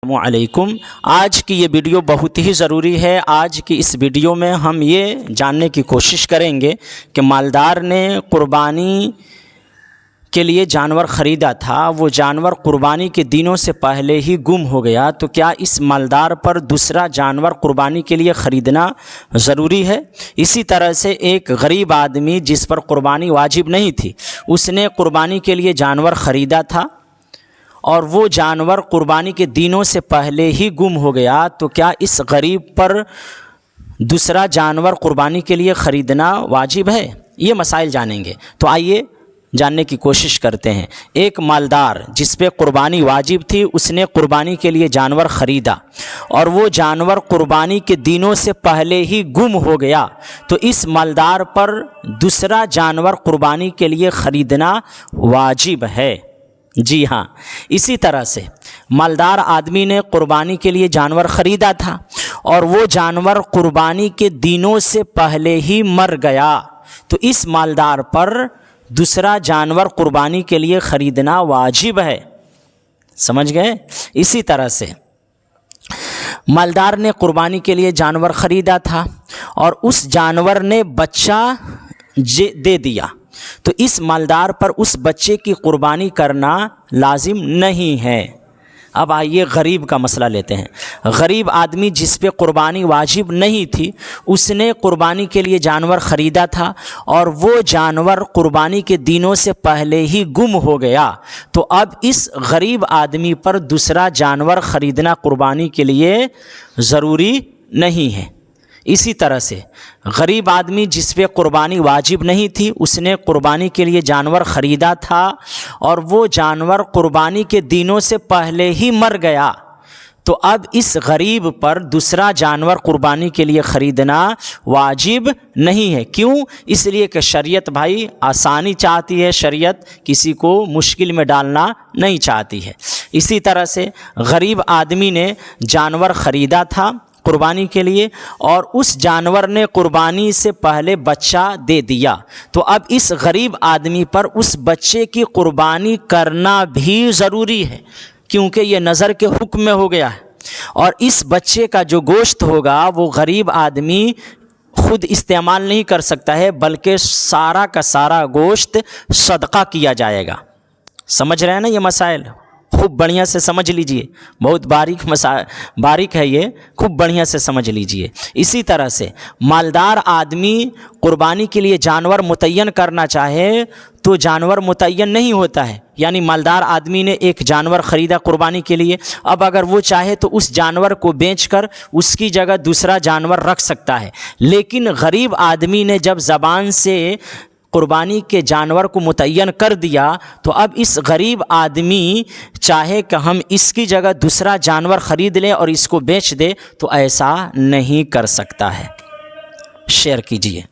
السلام علیکم۔ آج کی یہ ویڈیو بہت ہی ضروری ہے۔ آج کی اس ویڈیو میں ہم یہ جاننے کی کوشش کریں گے کہ مالدار نے قربانی کے لیے جانور خریدا تھا، وہ جانور قربانی کے دنوں سے پہلے ہی گم ہو گیا، تو کیا اس مالدار پر دوسرا جانور قربانی کے لیے خریدنا ضروری ہے؟ اسی طرح سے ایک غریب آدمی جس پر قربانی واجب نہیں تھی، اس نے قربانی کے لیے جانور خریدا تھا اور وہ جانور قربانی کے دنوں سے پہلے ہی گم ہو گیا، تو کیا اس غریب پر دوسرا جانور قربانی کے لیے خریدنا واجب ہے؟ یہ مسائل جانیں گے، تو آئیے جاننے کی کوشش کرتے ہیں۔ ایک مالدار جس پہ قربانی واجب تھی، اس نے قربانی کے لیے جانور خریدا اور وہ جانور قربانی کے دنوں سے پہلے ہی گم ہو گیا، تو اس مالدار پر دوسرا جانور قربانی کے لیے خریدنا واجب ہے۔ جی ہاں، اسی طرح سے مالدار آدمی نے قربانی کے لیے جانور خریدا تھا اور وہ جانور قربانی کے دنوں سے پہلے ہی مر گیا، تو اس مالدار پر دوسرا جانور قربانی کے لیے خریدنا واجب ہے۔ سمجھ گئے؟ اسی طرح سے مالدار نے قربانی کے لیے جانور خریدا تھا اور اس جانور نے بچہ دے دیا، تو اس مالدار پر اس بچے کی قربانی کرنا لازم نہیں ہے۔ اب آئیے غریب کا مسئلہ لیتے ہیں۔ غریب آدمی جس پہ قربانی واجب نہیں تھی، اس نے قربانی کے لیے جانور خریدا تھا اور وہ جانور قربانی کے دنوں سے پہلے ہی گم ہو گیا، تو اب اس غریب آدمی پر دوسرا جانور خریدنا قربانی کے لیے ضروری نہیں ہے۔ اسی طرح سے غریب آدمی جس پہ قربانی واجب نہیں تھی، اس نے قربانی کے لیے جانور خریدا تھا اور وہ جانور قربانی کے دنوں سے پہلے ہی مر گیا، تو اب اس غریب پر دوسرا جانور قربانی کے لیے خریدنا واجب نہیں ہے۔ کیوں؟ اس لیے کہ شریعت بھائی آسانی چاہتی ہے، شریعت کسی کو مشکل میں ڈالنا نہیں چاہتی ہے۔ اسی طرح سے غریب آدمی نے جانور خریدا تھا قربانی کے لیے اور اس جانور نے قربانی سے پہلے بچہ دے دیا، تو اب اس غریب آدمی پر اس بچے کی قربانی کرنا بھی ضروری ہے، کیونکہ یہ نظر کے حکم میں ہو گیا ہے، اور اس بچے کا جو گوشت ہوگا وہ غریب آدمی خود استعمال نہیں کر سکتا ہے، بلکہ سارا کا سارا گوشت صدقہ کیا جائے گا۔ سمجھ رہے ہیں نا یہ مسائل؟ خوب بڑھیا سے سمجھ لیجئے، بہت باریک ہے یہ، خوب بڑھیا سے سمجھ لیجئے۔ اسی طرح سے مالدار آدمی قربانی کے لیے جانور متعین کرنا چاہے تو جانور متعین نہیں ہوتا ہے، یعنی مالدار آدمی نے ایک جانور خریدا قربانی کے لیے، اب اگر وہ چاہے تو اس جانور کو بیچ کر اس کی جگہ دوسرا جانور رکھ سکتا ہے، لیکن غریب آدمی نے جب زبان سے قربانی کے جانور کو متعین کر دیا، تو اب اس غریب آدمی چاہے کہ ہم اس کی جگہ دوسرا جانور خرید لیں اور اس کو بیچ دے، تو ایسا نہیں کر سکتا ہے۔ شیئر کیجئے۔